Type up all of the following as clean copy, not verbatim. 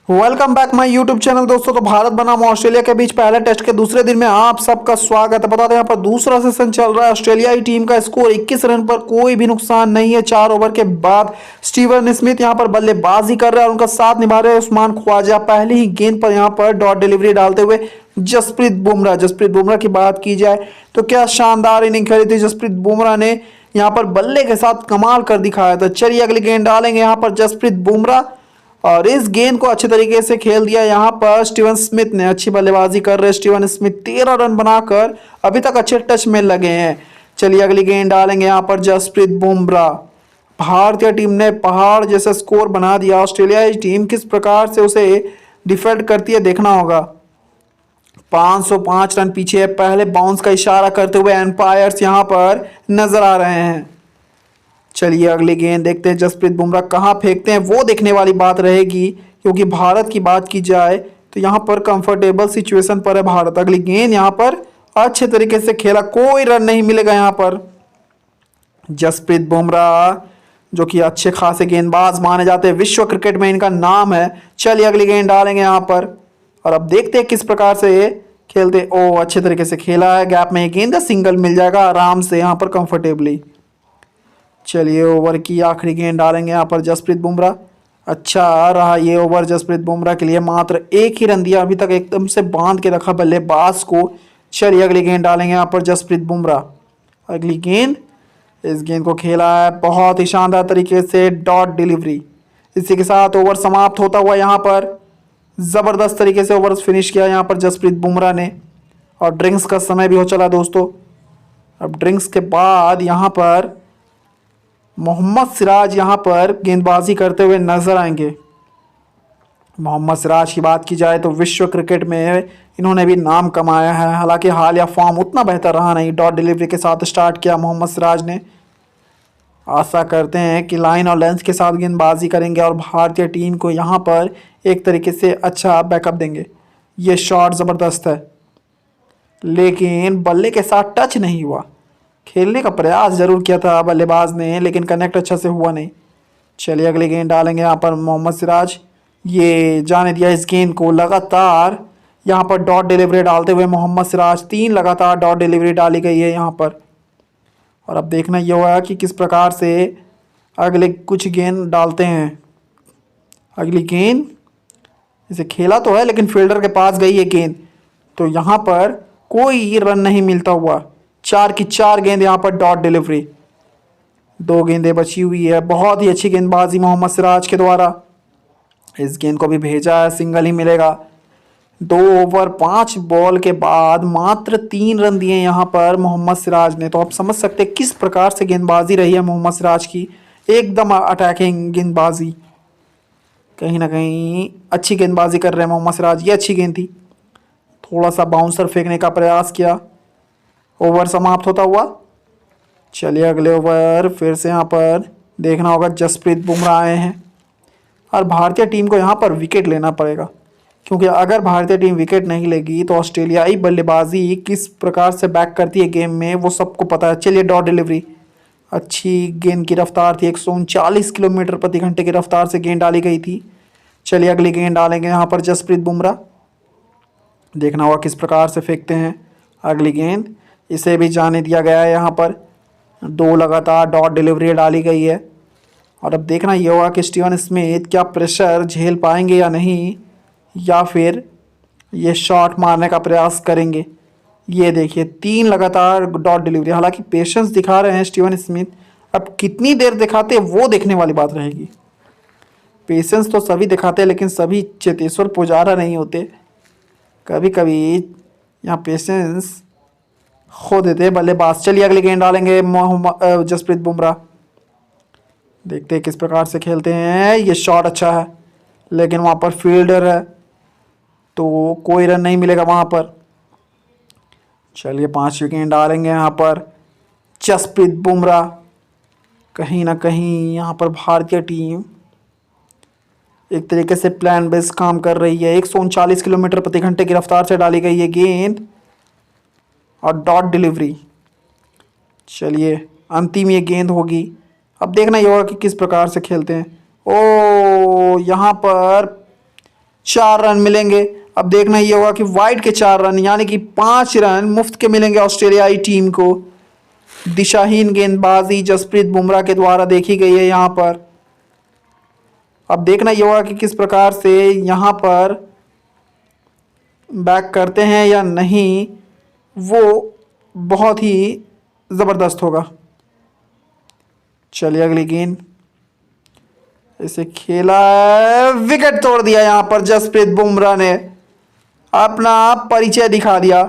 Welcome back my YouTube channel दोस्तों। तो भारत बनाम ऑस्ट्रेलिया के बीच पहले टेस्ट के दूसरे दिन में आप सबका स्वागत है। बता दें यहाँ पर दूसरा सेशन चल रहा है। ऑस्ट्रेलियाई टीम का स्कोर 21 रन पर, कोई भी नुकसान नहीं है। 4 ओवर के बाद स्टीवन स्मिथ यहाँ पर बल्लेबाजी कर रहा है और उनका साथ निभा रहे हैं उस्मान ख्वाजा। पहली ही गेंद पर यहाँ पर डॉट डिलीवरी डालते हुए जसप्रीत बुमराह की बात की जाए तो क्या शानदार इनिंग खेली थी जसप्रीत बुमराह ने। यहाँ पर बल्ले के साथ कमाल कर दिखाया था। चलिए अगली गेंद डालेंगे यहाँ पर जसप्रीत बुमराह और इस गेंद को अच्छे तरीके से खेल दिया। यहाँ पर स्टीवन स्मिथ ने अच्छी बल्लेबाजी कर रहे। स्टीवन स्मिथ 13 रन बनाकर अभी तक अच्छे टच में लगे हैं। चलिए अगली गेंद डालेंगे यहाँ पर जसप्रीत बुमराह। भारतीय टीम ने पहाड़ जैसा स्कोर बना दिया। ऑस्ट्रेलियाई टीम किस प्रकार से उसे डिफेंड करती है देखना होगा। 505 रन पीछे है। पहले बाउंस का इशारा करते हुए एम्पायर्स यहाँ पर नजर आ रहे हैं। चलिए अगली गेंद देखते हैं जसप्रीत बुमराह कहाँ फेंकते हैं, वो देखने वाली बात रहेगी। क्योंकि भारत की बात की जाए तो यहाँ पर कंफर्टेबल सिचुएशन पर है भारत। अगली गेंद यहाँ पर अच्छे तरीके से खेला, कोई रन नहीं मिलेगा यहाँ पर। जसप्रीत बुमराह जो कि अच्छे खासे गेंदबाज माने जाते हैं, विश्व क्रिकेट में इनका नाम है। चलिए अगली गेंद डालेंगे यहाँ पर और अब देखते हैं किस प्रकार से ये खेलते। ओ अच्छे तरीके से खेला है, गैप में ये गेंद सिंगल मिल जाएगा आराम से यहाँ पर कंफर्टेबली। चलिए ओवर की आखिरी गेंद डालेंगे यहाँ पर जसप्रीत बुमराह। अच्छा रहा ये ओवर जसप्रीत बुमराह के लिए, मात्र एक ही रन दिया अभी तक, एकदम से बांध के रखा बल्लेबाज को। चलिए अगली गेंद डालेंगे यहाँ पर जसप्रीत बुमराह। अगली गेंद, इस गेंद को खेला है बहुत ही शानदार तरीके से, डॉट डिलीवरी। इसी के साथ ओवर समाप्त होता हुआ यहाँ पर ज़बरदस्त तरीके से ओवर फिनिश किया यहाँ पर जसप्रीत बुमराह ने। और ड्रिंक्स का समय भी हो चला दोस्तों। अब ड्रिंक्स के बाद यहाँ पर मोहम्मद सिराज यहाँ पर गेंदबाजी करते हुए नजर आएंगे। मोहम्मद सिराज की बात की जाए तो विश्व क्रिकेट में इन्होंने भी नाम कमाया है। हालांकि हालिया फॉर्म उतना बेहतर रहा नहीं। डॉट डिलीवरी के साथ स्टार्ट किया मोहम्मद सिराज ने। आशा करते हैं कि लाइन और लेंथ के साथ गेंदबाजी करेंगे और भारतीय टीम को यहाँ पर एक तरीके से अच्छा बैकअप देंगे। ये शॉट ज़बरदस्त है लेकिन बल्ले के साथ टच नहीं हुआ। खेलने का प्रयास जरूर किया था बल्लेबाज ने लेकिन कनेक्ट अच्छा से हुआ नहीं। चलिए अगली गेंद डालेंगे यहाँ पर मोहम्मद सिराज। ये जाने दिया इस गेंद को। लगातार यहाँ पर डॉट डिलीवरी डालते हुए मोहम्मद सिराज, 3 लगातार डॉट डिलीवरी डाली गई है यहाँ पर। और अब देखना ये हुआ कि किस प्रकार से अगले कुछ गेंद डालते हैं। अगली गेंद, इसे खेला तो है लेकिन फील्डर के पास गई है गेंद, तो यहाँ पर कोई रन नहीं मिलता हुआ। 4 की 4 गेंद यहाँ पर डॉट डिलीवरी। 2 गेंदें बची हुई है। बहुत ही अच्छी गेंदबाजी मोहम्मद सिराज के द्वारा। इस गेंद को भी भेजा है, सिंगल ही मिलेगा। 2 ओवर 5 बॉल के बाद मात्र 3 रन दिए यहाँ पर मोहम्मद सिराज ने। तो आप समझ सकते हैं किस प्रकार से गेंदबाजी रही है मोहम्मद सिराज की। एकदम अटैकिंग गेंदबाजी, कहीं ना कहीं अच्छी गेंदबाजी कर रहे हैं मोहम्मद सिराज। ये अच्छी गेंद थी। थोड़ा सा बाउंसर फेंकने का प्रयास किया। ओवर समाप्त होता हुआ। चलिए अगले ओवर फिर से यहाँ पर देखना होगा। जसप्रीत बुमराह आए हैं और भारतीय टीम को यहाँ पर विकेट लेना पड़ेगा। क्योंकि अगर भारतीय टीम विकेट नहीं लेगी तो ऑस्ट्रेलियाई बल्लेबाजी किस प्रकार से बैक करती है गेम में वो सबको पता है। चलिए डॉट डिलीवरी, अच्छी गेंद की रफ्तार थी। 139 किलोमीटर प्रति घंटे की रफ्तार से गेंद डाली गई थी। चलिए अगली गेंद डालेंगे यहाँ पर जसप्रीत बुमराह। देखना होगा किस प्रकार से फेंकते हैं। अगली गेंद, इसे भी जाने दिया गया है यहाँ पर। 2 लगातार डॉट डिलीवरी डाली गई है। और अब देखना ये होगा कि स्टीवन स्मिथ क्या प्रेशर झेल पाएंगे या नहीं, या फिर ये शॉट मारने का प्रयास करेंगे। ये देखिए 3 लगातार डॉट डिलीवरी। हालांकि पेशेंस दिखा रहे हैं स्टीवन स्मिथ, अब कितनी देर दिखाते हैं वो देखने वाली बात रहेगी। पेशेंस तो सभी दिखाते हैं लेकिन सभी चेतेश्वर पुजारा नहीं होते। कभी कभी यहाँ पेशेंस खो देते हैं बल्लेबाज। चलिए अगली गेंद डालेंगे मोहम्मद जसप्रीत बुमराह। देखते हैं किस प्रकार से खेलते हैं। ये शॉट अच्छा है लेकिन वहाँ पर फील्डर है तो कोई रन नहीं मिलेगा वहाँ पर। चलिए 5वीं गेंद डालेंगे यहाँ पर जसप्रीत बुमराह। कहीं ना कहीं यहाँ पर भारतीय टीम एक तरीके से प्लान बेस काम कर रही है। 139 किलोमीटर प्रति घंटे की रफ्तार से डाली गई है गेंद और डॉट डिलीवरी। चलिए अंतिम ये गेंद होगी। अब देखना ये होगा कि किस प्रकार से खेलते हैं। ओ यहाँ पर 4 रन मिलेंगे। अब देखना ये होगा कि वाइड के 4 रन यानी कि 5 रन मुफ्त के मिलेंगे ऑस्ट्रेलियाई टीम को। दिशाहीन गेंदबाजी जसप्रीत बुमराह के द्वारा देखी गई है यहाँ पर। अब देखना ये होगा कि किस प्रकार से यहाँ पर बैक करते हैं या नहीं, वो बहुत ही ज़बरदस्त होगा। चलिए अगली गेंद, इसे खेला, विकेट तोड़ दिया यहाँ पर जसप्रीत बुमराह ने, अपना परिचय दिखा दिया।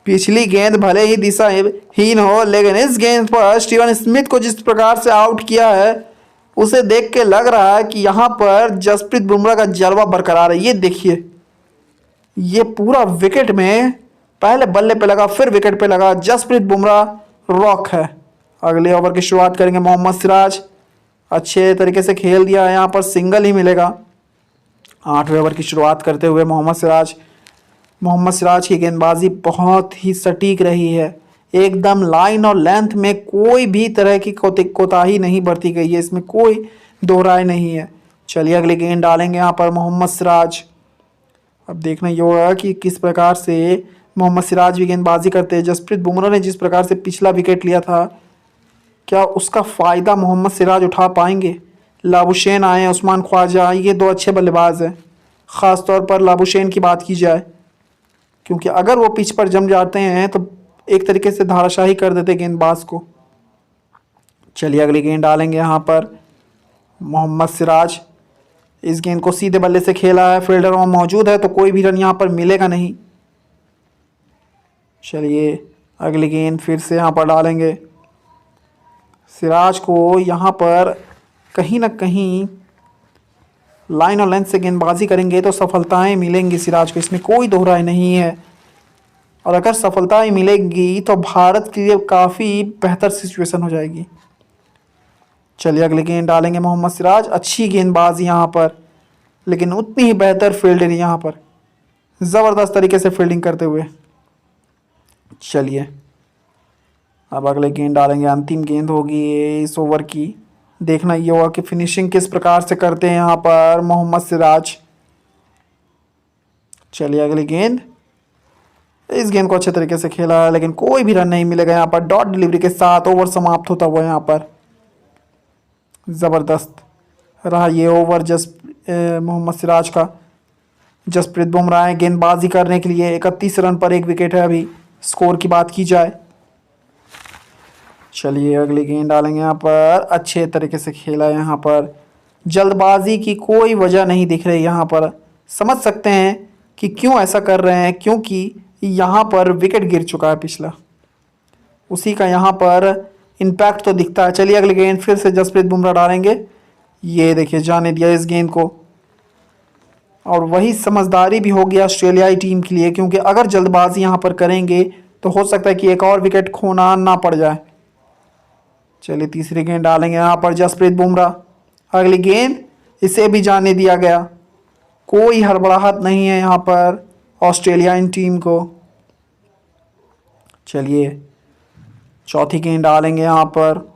पिछली गेंद भले ही दिशाहीन हो, लेकिन इस गेंद पर स्टीवन स्मिथ को जिस प्रकार से आउट किया है उसे देख के लग रहा है कि यहाँ पर जसप्रीत बुमराह का जलवा बरकरार है। ये देखिए, ये पूरा विकेट में पहले बल्ले पे लगा फिर विकेट पे लगा। जसप्रीत बुमराह रॉक है। अगले ओवर की शुरुआत करेंगे मोहम्मद सिराज। अच्छे तरीके से खेल दिया है, यहाँ पर सिंगल ही मिलेगा। 8वें ओवर की शुरुआत करते हुए मोहम्मद सिराज की गेंदबाजी बहुत ही सटीक रही है। एकदम लाइन और लेंथ में कोई भी तरह की कोताही नहीं बरती गई है, इसमें कोई दो राय नहीं है। चलिए अगली गेंद डालेंगे यहाँ पर मोहम्मद सिराज। अब देखना ये होगा कि किस प्रकार से मोहम्मद सिराज भी गेंदबाजी करते हैं। जसप्रीत बुमराह ने जिस प्रकार से पिछला विकेट लिया था, क्या उसका फ़ायदा मोहम्मद सिराज उठा पाएंगे? लाबुशेन आए, उस्मान ख्वाजा, ये 2 अच्छे बल्लेबाज हैं। ख़ास तौर पर लाबुशेन की बात की जाए, क्योंकि अगर वो पिच पर जम जाते हैं तो एक तरीके से धाराशाही कर देते गेंदबाज को। चलिए अगली गेंद डालेंगे यहाँ पर मोहम्मद सिराज। इस गेंद को सीधे बल्ले से खेला है, फील्डर वहाँ मौजूद है तो कोई भी रन यहाँ पर मिलेगा नहीं। चलिए अगली गेंद फिर से यहाँ पर डालेंगे। सिराज को यहाँ पर कहीं ना कहीं लाइन और लेंथ से गेंदबाजी करेंगे तो सफलताएं मिलेंगी सिराज को, इसमें कोई दो राय नहीं है। और अगर सफलताएं मिलेंगी तो भारत के लिए काफ़ी बेहतर सिचुएशन हो जाएगी। चलिए अगली गेंद डालेंगे मोहम्मद सिराज। अच्छी गेंदबाजी यहाँ पर, लेकिन उतनी ही बेहतर फील्डिंग यहाँ पर, ज़बरदस्त तरीके से फील्डिंग करते हुए। चलिए अब अगले गेंद डालेंगे। अंतिम गेंद होगी इस ओवर की। देखना ये होगा कि फिनिशिंग किस प्रकार से करते हैं यहाँ पर मोहम्मद सिराज। चलिए अगली गेंद। इस गेंद को अच्छे तरीके से खेला है, लेकिन कोई भी रन नहीं मिलेगा यहाँ पर। डॉट डिलीवरी के साथ ओवर समाप्त होता हुआ यहाँ पर। ज़बरदस्त रहा ये ओवर मोहम्मद सिराज का। जसप्रीत बुमराह गेंदबाजी करने के लिए 31 रन पर 1 विकेट है अभी, स्कोर की बात की जाए। चलिए अगली गेंद डालेंगे यहाँ पर। अच्छे तरीके से खेला है यहाँ पर, जल्दबाजी की कोई वजह नहीं दिख रही यहाँ पर। समझ सकते हैं कि क्यों ऐसा कर रहे हैं, क्योंकि यहाँ पर विकेट गिर चुका है पिछला, उसी का यहाँ पर इम्पैक्ट तो दिखता है। चलिए अगली गेंद फिर से जसप्रीत बुमराह डालेंगे। ये देखिए जाने दिया इस गेंद को, और वही समझदारी भी होगी ऑस्ट्रेलियाई टीम के लिए, क्योंकि अगर जल्दबाजी यहाँ पर करेंगे तो हो सकता है कि एक और विकेट खोना ना पड़ जाए। चलिए तीसरी गेंद डालेंगे यहाँ पर जसप्रीत बुमराह। अगली गेंद, इसे भी जाने दिया गया। कोई हड़बड़ाहट नहीं है यहाँ पर ऑस्ट्रेलियाई टीम को। चलिए चौथी गेंद डालेंगे यहाँ पर।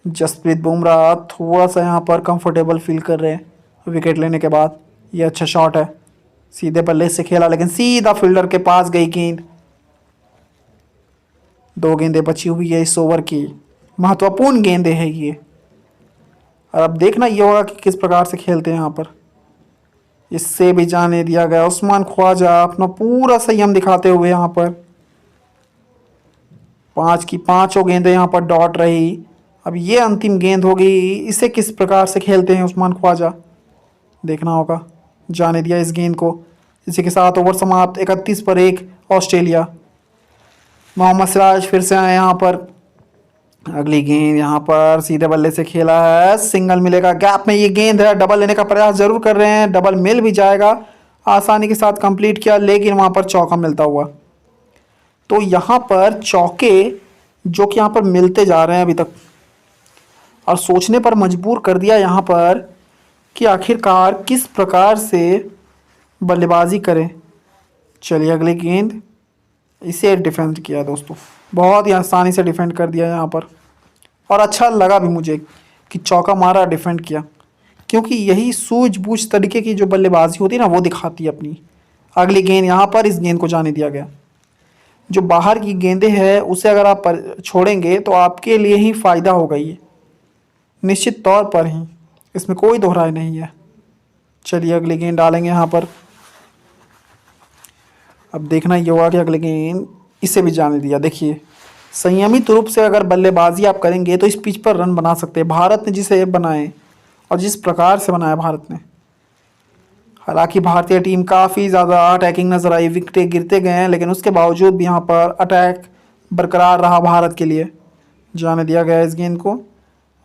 जसप्रीत बुमराह थोड़ा सा यहाँ पर कंफर्टेबल फील कर रहे हैं विकेट लेने के बाद। ये अच्छा शॉट है, सीधे बल्ले से खेला, लेकिन सीधा फील्डर के पास गई गेंद। 2 गेंदें बची हुई है इस ओवर की, महत्वपूर्ण गेंदें हैं ये। और अब देखना ये होगा कि किस प्रकार से खेलते हैं यहाँ पर। इससे भी जाने दिया गया। उस्मान ख्वाजा अपना पूरा संयम दिखाते हुए यहाँ पर। 5 की 5 गेंदें यहाँ पर डॉट रही। अब ये अंतिम गेंद होगी, इसे किस प्रकार से खेलते हैं उस्मान ख्वाजा, देखना होगा। जाने दिया इस गेंद को। इसी के साथ ओवर समाप्त। 31 पर 1 ऑस्ट्रेलिया। मोहम्मद सिराज फिर से आए यहाँ पर। अगली गेंद यहाँ पर सीधे बल्ले से खेला है, सिंगल मिलेगा। गैप में ये गेंद है, डबल लेने का प्रयास जरूर कर रहे हैं, डबल मिल भी जाएगा। आसानी के साथ कंप्लीट किया, लेकिन वहाँ पर चौका मिलता हुआ। तो यहाँ पर चौके जो कि यहाँ पर मिलते जा रहे हैं अभी तक, और सोचने पर मजबूर कर दिया यहाँ पर कि आखिरकार किस प्रकार से बल्लेबाजी करें। चलिए अगली गेंद, इसे डिफेंड किया दोस्तों, बहुत ही आसानी से डिफेंड कर दिया यहाँ पर। और अच्छा लगा भी मुझे कि चौका मारा, डिफेंड किया। क्योंकि यही सूझबूझ तरीके की जो बल्लेबाजी होती है ना वो दिखाती है अपनी। अगली गेंद यहाँ पर, इस गेंद को जाने दिया गया। जो बाहर की गेंदें हैं उसे अगर आप छोड़ेंगे तो आपके लिए ही फ़ायदा होगा ये, निश्चित तौर पर ही, इसमें कोई दोहराई नहीं है। चलिए अगली गेंद डालेंगे यहाँ पर। अब देखना ये होगा कि अगली गेंद, इसे भी जाने दिया। देखिए संयमित रूप से अगर बल्लेबाजी आप करेंगे तो इस पिच पर रन बना सकते हैं। भारत ने जिसे बनाए और जिस प्रकार से बनाया भारत ने, हालांकि भारतीय टीम काफ़ी ज़्यादा अटैकिंग नजर आई, विकेटें गिरते गए हैं, लेकिन उसके बावजूद भी यहाँ पर अटैक बरकरार रहा भारत के लिए। जाने दिया गया इस गेंद को,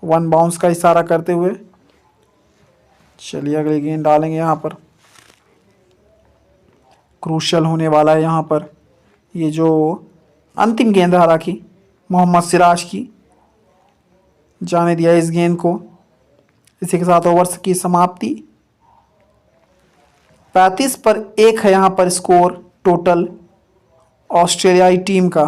वन बाउंस का इशारा करते हुए। चलिए अगली गेंद डालेंगे यहाँ पर। क्रूशल होने वाला है यहाँ पर ये जो अंतिम गेंद है, हालांकि मोहम्मद सिराज की। जाने दिया इस गेंद को। इसी के साथ ओवर्स की समाप्ति। 35 पर 1 है यहाँ पर स्कोर टोटल ऑस्ट्रेलियाई टीम का।